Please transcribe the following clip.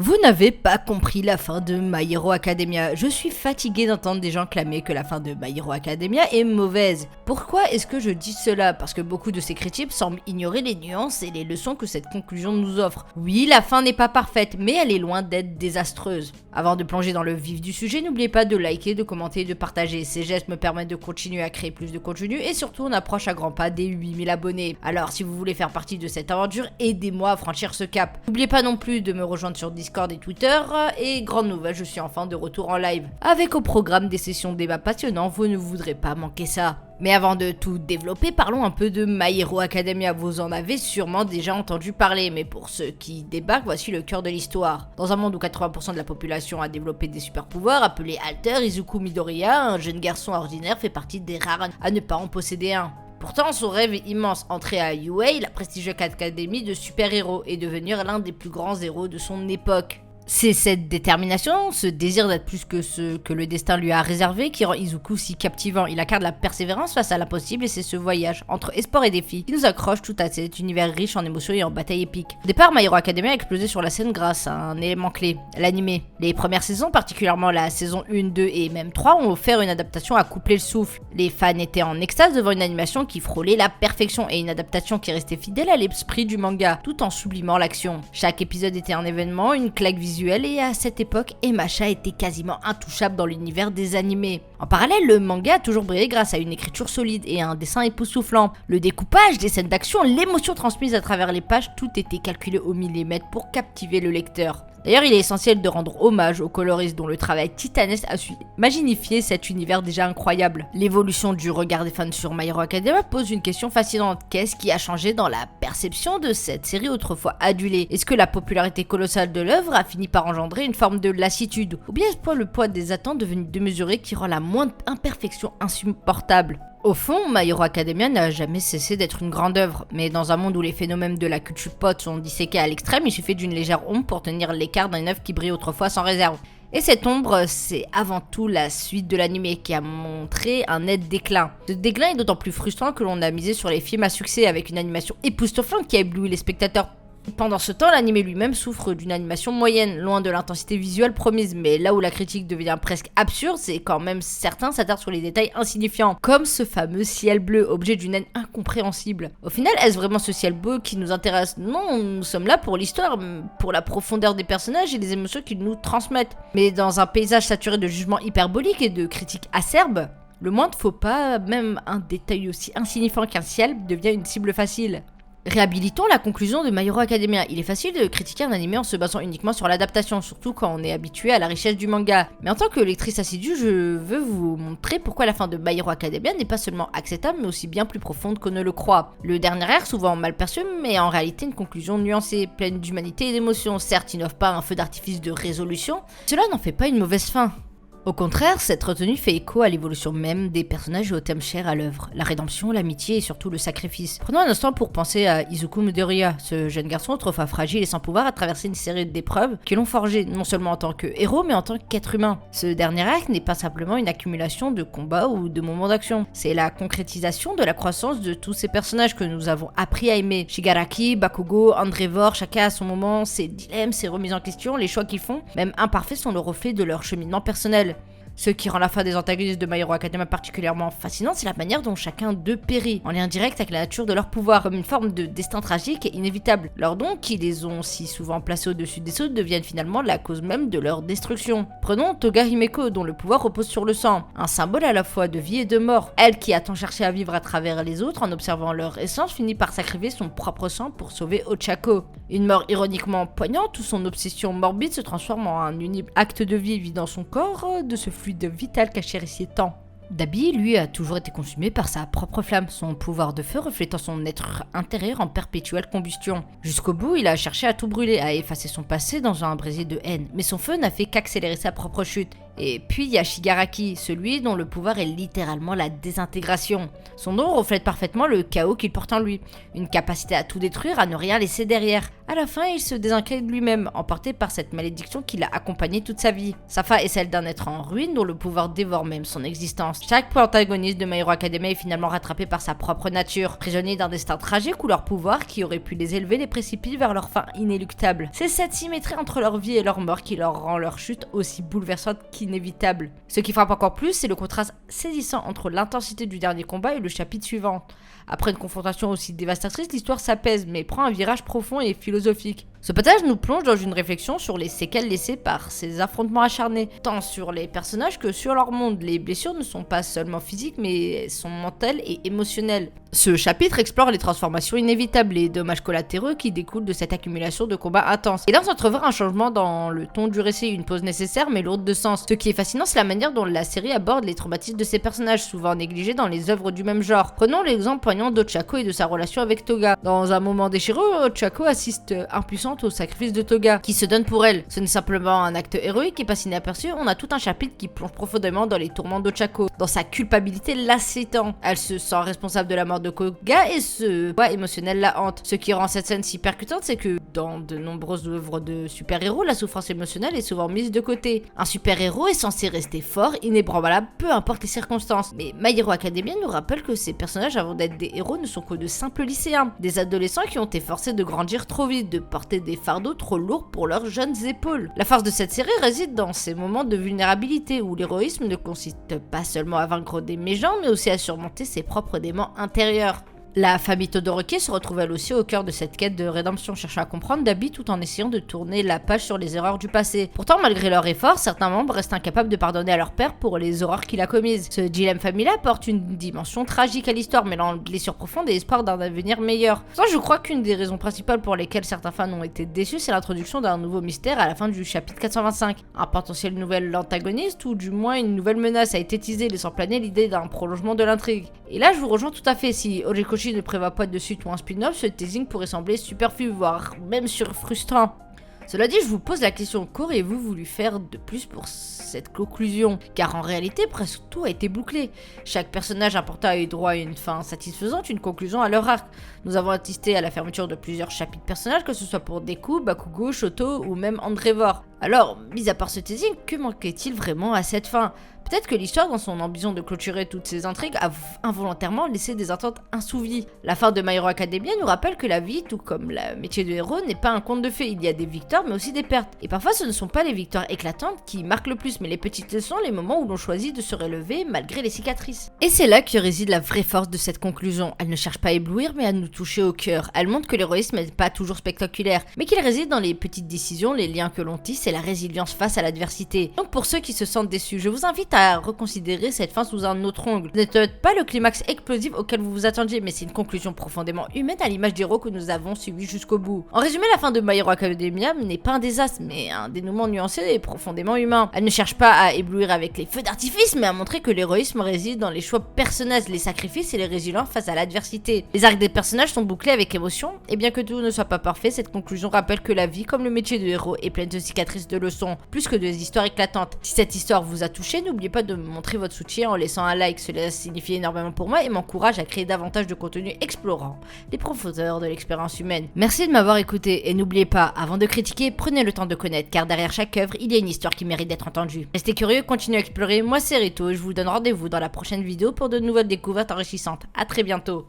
Vous n'avez pas compris la fin de My Hero Academia. Je suis fatigué d'entendre des gens clamer que la fin de My Hero Academia est mauvaise. Pourquoi est-ce que je dis cela? Parce que beaucoup de ces critiques semblent ignorer les nuances et les leçons que cette conclusion nous offre. Oui, la fin n'est pas parfaite, mais elle est loin d'être désastreuse. Avant de plonger dans le vif du sujet, n'oubliez pas de liker, de commenter et de partager. Ces gestes me permettent de continuer à créer plus de contenu et surtout on approche à grands pas des 8000 abonnés. Alors si vous voulez faire partie de cette aventure, aidez-moi à franchir ce cap. N'oubliez pas non plus de me rejoindre sur Discord et Twitter, et grande nouvelle, je suis enfin de retour en live. Avec au programme des sessions débats passionnants, vous ne voudrez pas manquer ça. Mais avant de tout développer, parlons un peu de My Hero Academia. Vous en avez sûrement déjà entendu parler, mais pour ceux qui débarquent, voici le cœur de l'histoire. Dans un monde où 80% de la population a développé des super pouvoirs, appelé Alter, Izuku Midoriya, un jeune garçon ordinaire, fait partie des rares à ne pas en posséder un. Pourtant, son rêve est immense, entrer à UA, la prestigieuse académie de super-héros, et devenir l'un des plus grands héros de son époque. C'est cette détermination, ce désir d'être plus que ce que le destin lui a réservé qui rend Izuku si captivant. Il incarne la persévérance face à l'impossible et c'est ce voyage entre espoir et défi qui nous accroche tout à cet univers riche en émotions et en batailles épiques. Au départ, My Hero Academia a explosé sur la scène grâce à un élément clé, l'animé. Les premières saisons, particulièrement la saison 1, 2 et même 3, ont offert une adaptation à coupler le souffle. Les fans étaient en extase devant une animation qui frôlait la perfection et une adaptation qui restait fidèle à l'esprit du manga, tout en sublimant l'action. Chaque épisode était un événement, une claque visuelle, et à cette époque, Emacha était quasiment intouchable dans l'univers des animés. En parallèle, le manga a toujours brillé grâce à une écriture solide et à un dessin époustouflant. Le découpage des scènes d'action, l'émotion transmise à travers les pages, tout était calculé au millimètre pour captiver le lecteur. D'ailleurs, il est essentiel de rendre hommage aux coloristes dont le travail titanesque a su magnifier cet univers déjà incroyable. L'évolution du regard des fans sur My Hero Academia pose une question fascinante. Qu'est-ce qui a changé dans la perception de cette série autrefois adulée? Est-ce que la popularité colossale de l'œuvre a fini par engendrer une forme de lassitude? Ou bien est-ce le poids des attentes devenu démesuré qui rend la moindre imperfection insupportable? Au fond, My Hero Academia n'a jamais cessé d'être une grande œuvre, mais dans un monde où les phénomènes de la culture pop sont disséqués à l'extrême, il suffit d'une légère ombre pour tenir l'écart d'une œuvre qui brille autrefois sans réserve. Et cette ombre, c'est avant tout la suite de l'anime qui a montré un net déclin. Ce déclin est d'autant plus frustrant que l'on a misé sur les films à succès avec une animation époustouflante qui a ébloui les spectateurs. Pendant ce temps, l'anime lui-même souffre d'une animation moyenne, loin de l'intensité visuelle promise, mais là où la critique devient presque absurde, c'est quand même certains s'attardent sur les détails insignifiants, comme ce fameux ciel bleu, objet d'une haine incompréhensible. Au final, est-ce vraiment ce ciel bleu qui nous intéresse? Non, nous sommes là pour l'histoire, pour la profondeur des personnages et les émotions qu'ils nous transmettent. Mais dans un paysage saturé de jugements hyperboliques et de critiques acerbes, le moins ne faut pas, même un détail aussi insignifiant qu'un ciel devient une cible facile. Réhabilitons la conclusion de My Hero Academia. Il est facile de critiquer un anime en se basant uniquement sur l'adaptation, surtout quand on est habitué à la richesse du manga. Mais en tant que lectrice assidue, je veux vous montrer pourquoi la fin de My Hero Academia n'est pas seulement acceptable, mais aussi bien plus profonde qu'on ne le croit. Le dernier air, souvent mal perçu, mais en réalité une conclusion nuancée, pleine d'humanité et d'émotion. Certes, il n'offre pas un feu d'artifice de résolution, cela n'en fait pas une mauvaise fin. Au contraire, cette retenue fait écho à l'évolution même des personnages et aux thèmes chers à l'œuvre, la rédemption, l'amitié et surtout le sacrifice. Prenons un instant pour penser à Izuku Midoriya, ce jeune garçon autrefois fragile et sans pouvoir a traversé une série d'épreuves qui l'ont forgé, non seulement en tant que héros mais en tant qu'être humain. Ce dernier acte n'est pas simplement une accumulation de combats ou de moments d'action, c'est la concrétisation de la croissance de tous ces personnages que nous avons appris à aimer. Shigaraki, Bakugo, Endeavor, chacun à son moment, ses dilemmes, ses remises en question, les choix qu'ils font, même imparfaits, sont le reflet de leur cheminement personnel. Ce qui rend la fin des antagonistes de My Hero Academia particulièrement fascinante, c'est la manière dont chacun d'eux périt, en lien direct avec la nature de leur pouvoir, comme une forme de destin tragique et inévitable. Leurs dons, qui les ont si souvent placés au-dessus des autres, deviennent finalement la cause même de leur destruction. Prenons Toga Himeko, dont le pouvoir repose sur le sang, un symbole à la fois de vie et de mort. Elle, qui a tant cherché à vivre à travers les autres en observant leur essence, finit par sacrifier son propre sang pour sauver Ochako. Une mort ironiquement poignante où son obsession morbide se transforme en un unique acte de vie vidant son corps de ce fluide vital qu'a chérissé tant. Dabi, lui, a toujours été consumé par sa propre flamme, son pouvoir de feu reflétant son être intérieur en perpétuelle combustion. Jusqu'au bout, il a cherché à tout brûler, à effacer son passé dans un brasier de haine, mais son feu n'a fait qu'accélérer sa propre chute. Et puis il y a Shigaraki, celui dont le pouvoir est littéralement la désintégration. Son nom reflète parfaitement le chaos qu'il porte en lui, une capacité à tout détruire, à ne rien laisser derrière. À la fin, il se désintègre lui-même, emporté par cette malédiction qui l'a accompagné toute sa vie. Sa fin est celle d'un être en ruine dont le pouvoir dévore même son existence. Chaque protagoniste de My Hero Academia est finalement rattrapé par sa propre nature, prisonnier d'un destin tragique où leur pouvoir, qui aurait pu les élever, les précipite vers leur fin inéluctable. C'est cette symétrie entre leur vie et leur mort qui leur rend leur chute aussi bouleversante qu'inévitable. Ce qui frappe encore plus, c'est le contraste saisissant entre l'intensité du dernier combat et le chapitre suivant. Après une confrontation aussi dévastatrice, l'histoire s'apaise mais prend un virage profond et philosophique. Ce passage nous plonge dans une réflexion sur les séquelles laissées par ces affrontements acharnés, tant sur les personnages que sur leur monde. Les blessures ne sont pas seulement physiques mais sont mentales et émotionnelles. Ce chapitre explore les transformations inévitables et dommages collatéraux qui découlent de cette accumulation de combats intenses. Et là on s'entrevoit un changement dans le ton du récit, une pause nécessaire mais lourde de sens. Ce qui est fascinant, c'est la manière dont la série aborde les traumatismes de ces personnages, souvent négligés dans les œuvres du même genre. Prenons l'exemple poignant d'Ochako et de sa relation avec Toga. Dans un moment déchireux, Ochako assiste impuissante au sacrifice de Toga, qui se donne pour elle. Ce n'est simplement un acte héroïque et passe inaperçu, on a tout un chapitre qui plonge profondément dans les tourments d'Ochako, dans sa culpabilité l'assaitant. Elle se sent responsable de la mort de Koga et ce poids émotionnel la hante. Ce qui rend cette scène si percutante, c'est que dans de nombreuses œuvres de super-héros, la souffrance émotionnelle est souvent mise de côté. Un super-héros est censé rester fort, inébranlable, peu importe les circonstances. Mais My Hero Academia nous rappelle que ces personnages, avant d'être des héros, ne sont que de simples lycéens, des adolescents qui ont été forcés de grandir trop vite, de porter des fardeaux trop lourds pour leurs jeunes épaules. La force de cette série réside dans ces moments de vulnérabilité où l'héroïsme ne consiste pas seulement à vaincre des méchants, mais aussi à surmonter ses propres démons intérieurs. La famille Todoroki se retrouve elle aussi au cœur de cette quête de rédemption, cherchant à comprendre Dabi tout en essayant de tourner la page sur les erreurs du passé. Pourtant, malgré leur effort, certains membres restent incapables de pardonner à leur père pour les horreurs qu'il a commises. Ce dilemme familial apporte une dimension tragique à l'histoire, mêlant blessures profondes et espoir d'un avenir meilleur. Je crois qu'une des raisons principales pour lesquelles certains fans ont été déçus, c'est l'introduction d'un nouveau mystère à la fin du chapitre 425. Un potentiel nouvel antagoniste, ou du moins une nouvelle menace a été teasée, laissant planer l'idée d'un prolongement de l'intrigue. Et là, je vous rejoins tout à fait. Si Horikoshi ne prévoit pas de suite ou un spin-off, ce teasing pourrait sembler superflu, voire même frustrant. Cela dit, je vous pose la question, qu'auriez-vous voulu faire de plus pour cette conclusion? Car en réalité, presque tout a été bouclé. Chaque personnage important a eu droit à une fin satisfaisante, une conclusion à leur arc. Nous avons assisté à la fermeture de plusieurs chapitres personnages, que ce soit pour Deku, Bakugo, Shoto ou même Endeavor. Alors, mis à part ce teasing, que manquait-il vraiment à cette fin? Peut-être que l'histoire, dans son ambition de clôturer toutes ces intrigues, a involontairement laissé des attentes insouvies. La fin de My Hero Academia nous rappelle que la vie, tout comme le métier de héros, n'est pas un conte de fées. Il y a des victoires, mais aussi des pertes. Et parfois, ce ne sont pas les victoires éclatantes qui marquent le plus, mais les petites leçons, les moments où l'on choisit de se relever malgré les cicatrices. Et c'est là que réside la vraie force de cette conclusion. Elle ne cherche pas à éblouir, mais à nous toucher au cœur. Elle montre que l'héroïsme n'est pas toujours spectaculaire, mais qu'il réside dans les petites décisions, les liens que l'on tisse et la résilience face à l'adversité. Donc pour ceux qui se sentent déçus, je vous invite à reconsidérer cette fin sous un autre angle. Ce n'est peut-être pas le climax explosif auquel vous vous attendiez, mais c'est une conclusion profondément humaine à l'image des héros que nous avons suivis jusqu'au bout. En résumé, la fin de My Hero Academia n'est pas un désastre, mais un dénouement nuancé et profondément humain. Elle ne cherche pas à éblouir avec les feux d'artifice, mais à montrer que l'héroïsme réside dans les choix personnels, les sacrifices et les résiliences face à l'adversité. Les arcs des personnages sont bouclés avec émotion, et bien que tout ne soit pas parfait, cette conclusion rappelle que la vie, comme le métier de héros, est pleine de cicatrices, de leçons, plus que des histoires éclatantes. Si cette histoire vous a touché, n'oubliez pas de montrer votre soutien en laissant un like, cela signifie énormément pour moi et m'encourage à créer davantage de contenu explorant les profondeurs de l'expérience humaine. Merci de m'avoir écouté et n'oubliez pas, avant de critiquer, prenez le temps de connaître car derrière chaque œuvre, il y a une histoire qui mérite d'être entendue. Restez curieux, continuez à explorer, moi c'est Rito et je vous donne rendez-vous dans la prochaine vidéo pour de nouvelles découvertes enrichissantes. À très bientôt.